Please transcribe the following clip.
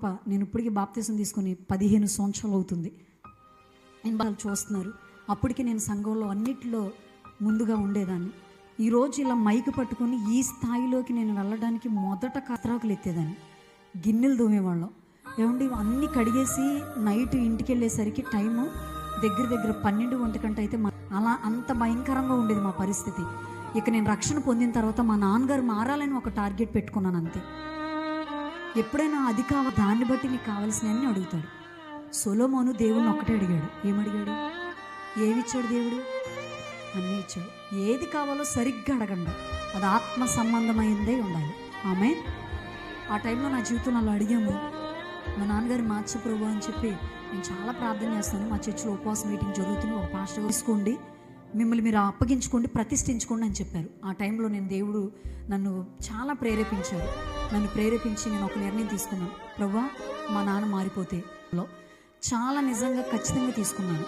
కృప. నేను ఇప్పటికీ బాప్తిసం తీసుకుని 15 సంవత్సరాలు అవుతుంది. నేను వాళ్ళు చూస్తున్నారు. అప్పటికి నేను సంఘంలో అన్నిటిలో ముందుగా ఉండేదాన్ని. ఈరోజు ఇలా మైకు పట్టుకొని ఈ స్థాయిలోకి నేను వెళ్ళడానికి మొదట కత్రాకులు ఎత్తేదాన్ని, గిన్నెలు దోమేవాళ్ళం. ఏమండి, అన్నీ కడిగేసి నైట్ ఇంటికి వెళ్ళేసరికి టైము దగ్గర 12 గంట అయితే అలా అంత భయంకరంగా ఉండేది మా పరిస్థితి. ఇక నేను రక్షణ పొందిన తర్వాత మా నాన్నగారు మారాలని ఒక టార్గెట్ పెట్టుకున్నాను అంతే. ఎప్పుడైనా అది కావాలి, దాన్ని బట్టి నీకు కావాల్సినవన్నీ అడుగుతాడు. సొలొమోను దేవుణ్ణి ఒక్కటే అడిగాడు. ఏమడిగాడు? ఏమిచ్చాడు దేవుడు? అన్నీ ఇచ్చాడు. ఏది కావాలో సరిగ్గా అడగండి, అది ఆత్మ సంబంధమైందే ఉండాలి. ఆమేన్. ఆ టైంలో నా జీవితంలో అలా అడిగాము. మా నాన్నగారు మార్చి ప్రభు అని చెప్పి నేను చాలా ప్రార్థన చేస్తాను. మా చర్చిలో ఉపవాస మీటింగ్ జరుగుతుంది. ఒక పాస్టర్ తీసుకోండి, మిమ్మల్ని మీరు అప్పగించుకోండి, ప్రతిష్ఠించుకోండి అని చెప్పారు. ఆ టైంలో నేను దేవుడు నన్ను చాలా ప్రేరేపించారు. నన్ను ప్రేరేపించి నేను ఒక నిర్ణయం తీసుకున్నాను. ప్రభువా, మా నాన్న మారిపోతే చాలా నిజంగా ఖచ్చితంగా తీసుకున్నాను.